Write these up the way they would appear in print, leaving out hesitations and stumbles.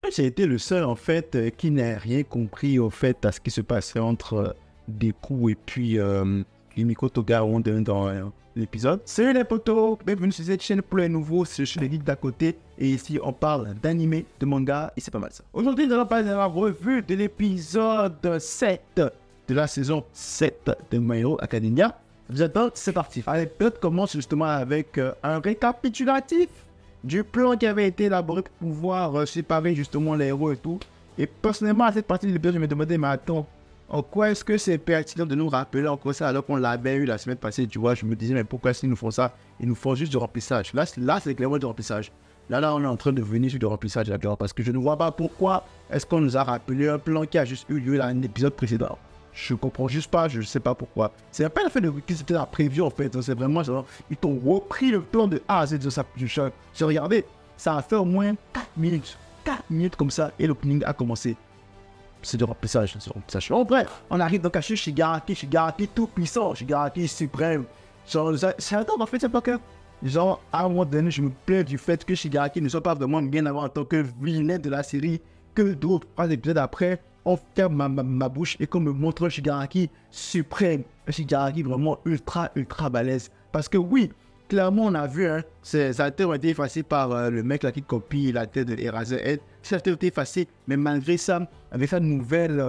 J'ai été le seul, en fait, qui n'a rien compris, au fait, à ce qui se passait entre Deku et puis Himiko Toga dans l'épisode. Salut les potos, bienvenue sur cette chaîne pour les nouveaux, c'est chez les geeks d'à côté. Et ici, on parle d'anime, de manga, et c'est pas mal ça. Aujourd'hui, nous allons parler de la revue de l'épisode 7 de la saison 7 de My Hero Academia. Vous attendez, c'est parti. L'épisode commence justement avec un récapitulatif du plan qui avait été élaboré pour pouvoir séparer justement les héros et tout. Et personnellement, à cette partie de l'épisode, je me demandais, mais attends, en quoi est-ce que c'est pertinent de nous rappeler encore ça alors qu'on l'avait eu la semaine passée, tu vois? Je me disais, mais pourquoi est-ce qu'ils nous font ça? Ils nous font juste du remplissage. Là c'est clairement du remplissage. Là, on est en train de venir sur du remplissage, d'accord? Parce que je ne vois pas pourquoi est-ce qu'on nous a rappelé un plan qui a juste eu lieu dans un épisode précédent. Je comprends juste pas, je sais pas pourquoi. C'est pas le fait que c'était la preview en fait, c'est vraiment genre, ils t'ont repris le plan de A à Z de ça. J'ai regardé, ça a fait au moins 4 minutes comme ça, et l'opening a commencé. C'est du remplissage, c'est du remplissage. En bref, on arrive donc à Shigaraki tout puissant, Shigaraki suprême. Genre, c'est un temps en fait, c'est pas que. Genre, à un moment donné, je me plains du fait que Shigaraki ne soit pas vraiment bien avant en tant que vilain de la série, que d'autres, 3 épisodes après, on ferme ma bouche et qu'on me montre un Shigaraki suprême, un Shigaraki vraiment ultra balèze. Parce que oui, clairement on a vu, hein, ça a été effacé par le mec là qui copie la tête de Eraserhead. Ça a été effacé, mais malgré ça, avec sa nouvelle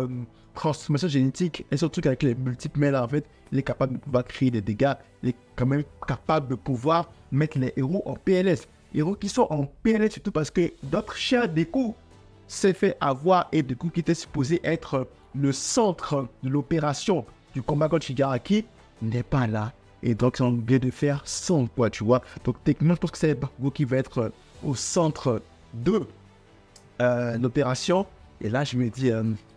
transformation génétique et surtout avec les multiples mails là, en fait, il est capable de pouvoir créer des dégâts. Il est quand même capable de pouvoir mettre les héros en PLS. Héros qui sont en PLS surtout parce que notre cher Deku s'est fait avoir et du coup qui était supposé être le centre de l'opération du combat contre Shigaraki n'est pas là. Et donc ils ont oublié de faire sans quoi, tu vois. Donc techniquement, je pense que c'est Bakugo qui va être au centre de l'opération. Et là, je me dis,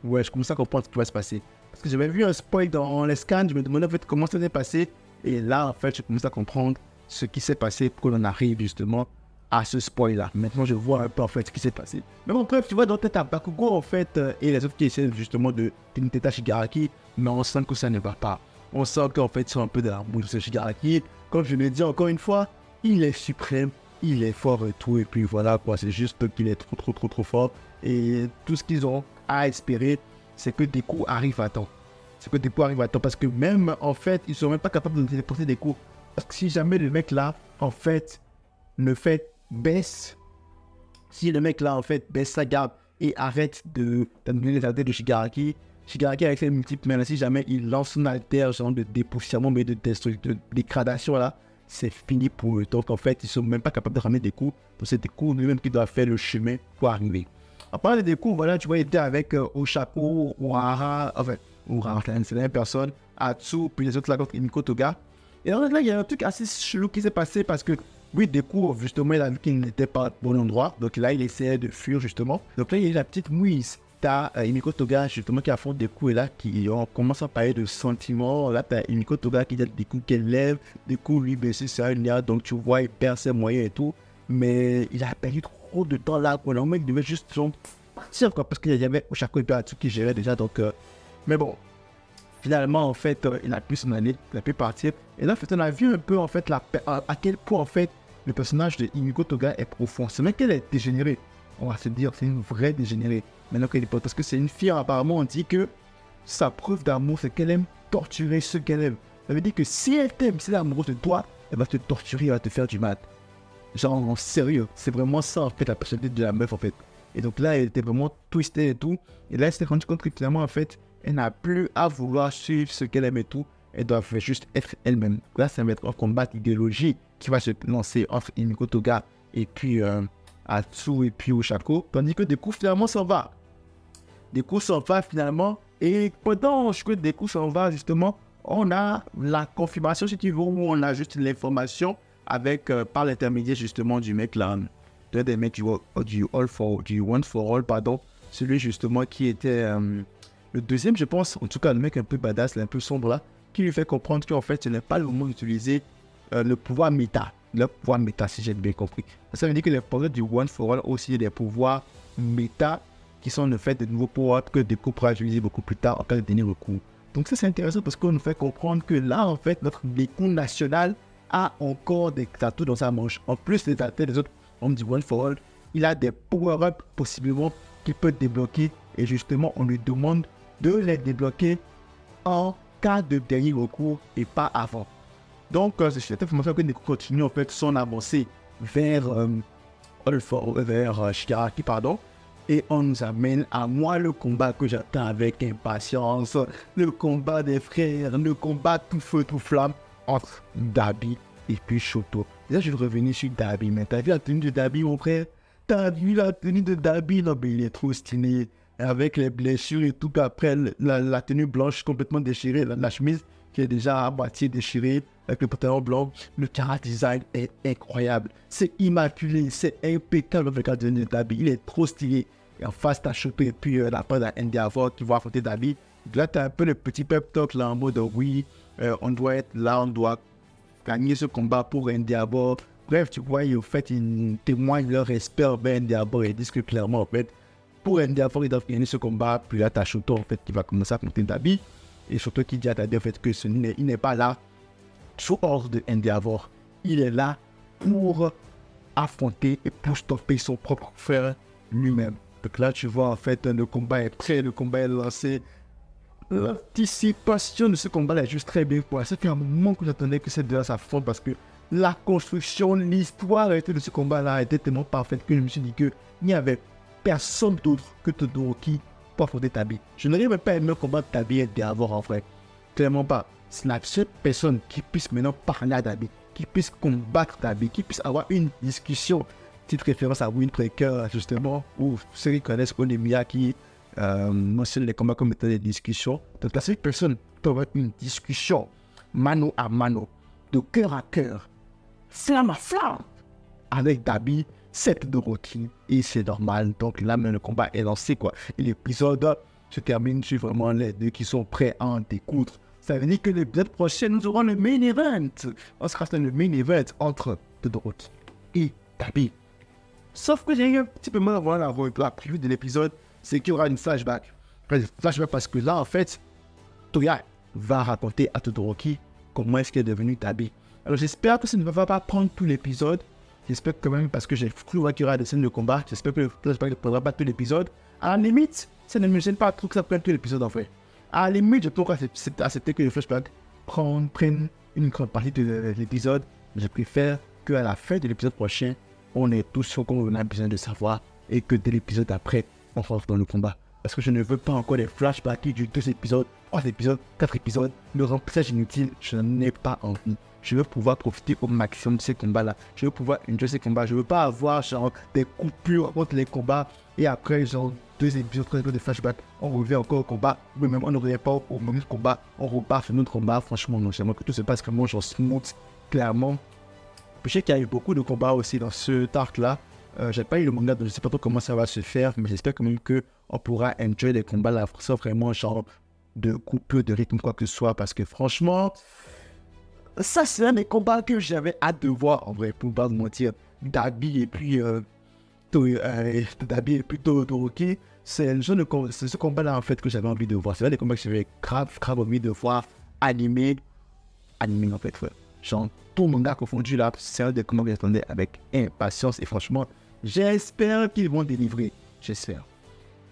ouais, je commence à comprendre ce qui va se passer. Parce que j'avais vu un spoil dans les scans, je me demandais en fait comment ça s'est passé. Et là, en fait, je commence à comprendre ce qui s'est passé pour qu'on en arrive justement à ce spoil-là. Maintenant, je vois un peu en fait ce qui s'est passé. Mais bon, bref, tu vois, dans tête à Bakugo, en fait, et les autres qui essaient justement de Teta Shigaraki, mais on sent que ça ne va pas. On sent qu'en fait, ils sont un peu de la mouille de ce Shigaraki. Comme je l'ai dit encore une fois, il est suprême, il est fort et tout. Et puis voilà, quoi, c'est juste qu'il est trop fort. Et tout ce qu'ils ont à espérer, c'est que Deku arrive à temps. Parce que même, en fait, ils sont même pas capables de téléporter Deku. Parce que si jamais le mec là, en fait, baisse, si le mec là en fait baisse sa garde et arrête d'amener les altères de Shigaraki avec ses multiples mains, si jamais il lance son alter genre de dépoussièrement mais de dégradation là, c'est fini pour eux. Donc en fait ils sont même pas capables de ramener des coups, donc c'est des coups lui-même qui doit faire le chemin pour arriver. En parlant des coups, voilà, tu vois, il était avec Oshako, Ohara, enfin Ohara c'est la même personne, Atsu, puis les autres là contre Himiko Toga. Et en fait là il y a un truc assez chelou qui s'est passé parce que oui, Deku, justement, il a vu qu'il n'était pas au bon endroit. Donc là, il essayait de fuir, justement. Donc là, il y a eu la petite mouise. T'as Himiko Toga, justement, qui affronte Deku. Et là, on commence à parler de sentiments. Là, t'as Himiko Toga qui dit à Deku qu'elle lève. Deku, lui, baisse ça, il y a. Donc, tu vois, il perd ses moyens et tout. Mais il a perdu trop de temps là. Quoi. Le mec devait juste partir, quoi. Parce qu'il y avait Oshako et Atsu qui gérait déjà. Donc, mais bon. Finalement, en fait, il a pu s'en aller. Il a pu partir. Et là, en fait, on a vu un peu, en fait, à quel point, en fait, le personnage de Himiko Toga est profond. C'est même qu'elle est dégénérée. On va se dire, c'est une vraie dégénérée. Maintenant qu'elle est pas. Parce que c'est une fille, apparemment, on dit que sa preuve d'amour, c'est qu'elle aime torturer ceux qu'elle aime. Ça veut dire que si elle t'aime, si elle est amoureuse de toi, elle va te torturer, elle va te faire du mal. Genre, en sérieux. C'est vraiment ça, en fait, la personnalité de la meuf, en fait. Et donc là, elle était vraiment twistée et tout. Et là, elle s'est rendue compte que finalement, en fait, elle n'a plus à vouloir suivre ce qu'elle aime et tout. Elle doit juste être elle-même. Là, ça va être un combat d'idéologie qui va se lancer entre Himiko Toga et puis Atsu et puis Oshako. Tandis que Deku finalement s'en va. Deku s'en va finalement. Et pendant que Deku s'en va, justement, on a la confirmation, si tu veux, où on a juste l'information avec, par l'intermédiaire justement du mec là, des mecs du One for All, pardon. Celui justement qui était le deuxième, je pense, en tout cas le mec un peu badass, un peu sombre là, qui lui fait comprendre qu'en fait, ce n'est pas le moment d'utiliser le pouvoir méta. Le pouvoir méta, si j'ai bien compris. Ça veut dire que les pouvoirs du One for All aussi des pouvoirs méta qui sont le fait de nouveaux pouvoirs que Deku pourra utiliser beaucoup plus tard en cas de dernier recours. Donc ça c'est intéressant parce qu'on nous fait comprendre que là en fait notre Deku national a encore des atouts dans sa manche. En plus des atouts des autres hommes du One for All, il a des power-ups possiblement qu'il peut débloquer. Et justement, on lui demande de les débloquer en cas de dernier recours et pas avant. Donc, c'est cette information que nous continuons en fait son avancée vers Shigaraki, pardon. Et on nous amène à moi le combat que j'attends avec impatience. Le combat des frères, le combat tout feu, tout flamme entre Dabi et puis Shoto. Déjà, je vais revenir sur Dabi, mais t'as vu la tenue de Dabi, mon frère? T'as vu la tenue de Dabi? Non, mais il est trop stylé. Avec les blessures et tout, puis après la tenue blanche complètement déchirée, la chemise qui est déjà à moitié déchirée, avec le pantalon blanc, le chara design est incroyable. C'est immaculé, c'est impeccable avec la tenue de Dabi, il est trop stylé. Et en face, t'as Shoto et puis la part d'Endeavor qui va affronter Dabi. Là, t'as un peu le petit pep talk là en mode oui, on doit être là, on doit gagner ce combat pour Endeavor. Bref, tu vois, en fait, ils témoignent leur respect envers Endeavor et ils disent que clairement, en fait, pour Endeavor, ils doivent gagner ce combat. Puis là, t'as Shoto en fait qui va commencer à compter Dabi. Et Shoto qui dit à Dabi en fait que il n'est pas là sous ordre de Endeavor. Il est là pour affronter et pour stopper son propre frère lui-même. Donc là, tu vois en fait, le combat est prêt, le combat est lancé. L'anticipation de ce combat est juste très bien. Ça fait un moment que j'attendais que ces deux s'affrontent parce que la construction, l'histoire de ce combat-là était tellement parfaite que je me suis dit qu'il n'y avait personne d'autre que Todoroki pour affronter Dabi. Je n'aurais même pas aimé le combat de Dabi et Endeavor en vrai. Clairement pas. C'est la seule personne qui puisse maintenant parler à Dabi, qui puisse combattre Dabi, qui puisse avoir une discussion. Petite référence à Windbreaker, justement, où ceux qui connaissent Onizuka qui mentionne les combats comme étant des discussions. Donc la seule personne peut avoir une discussion mano à mano, de cœur à cœur, flamme à flamme, avec Dabi, c'est Todoroki, et c'est normal. Donc là, même le combat est lancé, quoi. Et l'épisode se termine sur vraiment les deux qui sont prêts à en découdre. Ça veut dire que l'épisode prochain, nous aurons le main event. On sera dans le main event entre Todoroki et Dabi. Sauf que j'ai eu un petit peu mal avant la preview de l'épisode, c'est qu'il y aura une flashback. Flashback parce que là, en fait, Toya va raconter à Todoroki comment est-ce qu'il est devenu Dabi. Alors j'espère que ça ne va pas prendre tout l'épisode. J'espère quand même, parce que j'ai cru voir qu'il y aura des scènes de combat, j'espère que le flashback ne prendra pas tout l'épisode. À la limite, ça ne me gêne pas trop que ça prenne tout l'épisode en fait. À la limite, je peux accepter que le flashback prenne une grande partie de l'épisode. Mais je préfère qu'à la fin de l'épisode prochain, on ait tout ce qu'on a besoin de savoir et que dès l'épisode après, on rentre dans le combat. Parce que je ne veux pas encore des flashbacks qui durent 2 épisodes, 3 épisodes, 4 épisodes. Le remplissage inutile, je n'en ai pas envie. Je veux pouvoir profiter au maximum de ces combats-là. Je veux pouvoir enjoy ces combats. Je veux pas avoir genre des coupures entre les combats et après genre 2 épisodes, 3 épisodes de flashback. On revient encore au combat. Ou même on ne revient pas au même combat. On repart sur notre combat. Franchement, non. J'aimerais que tout se passe vraiment genre smooth, clairement. Je sais qu'il y a eu beaucoup de combats aussi dans ce arc-là. J'ai pas eu le manga, donc je sais pas trop comment ça va se faire, mais j'espère quand même qu'on pourra enjoy les combats là, sans vraiment genre de coupure de rythme, quoi que ce soit, parce que franchement, ça c'est un des combats que j'avais hâte de voir, en vrai, pour pas me mentir. Dabi et puis Todoroki, c'est ce combat-là en fait que j'avais envie de voir. C'est un des combats que j'avais grave envie de voir animé en fait, ouais. Genre, tout le manga confondu là, c'est un des combats que j'attendais avec impatience et franchement, j'espère qu'ils vont délivrer. J'espère.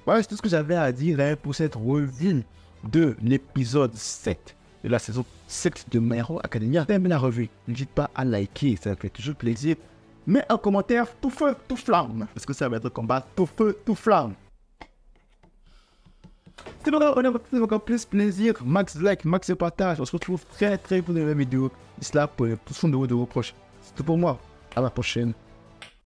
Voilà, c'est tout ce que j'avais à dire hein, pour cette revue de l'épisode 7 de la saison 7 de My Hero Academia. T'aimes la revue, n'hésite pas à liker, ça fait toujours plaisir. Mets un commentaire tout feu, tout flamme, parce que ça va être un combat tout feu, tout flamme. C'est bon, on a encore plus plaisir. Max like, max partage. On se retrouve très vite pour de nouvelles vidéos. D'ici là, pour les prochaines vidéos prochaines. C'est tout pour moi. À la prochaine.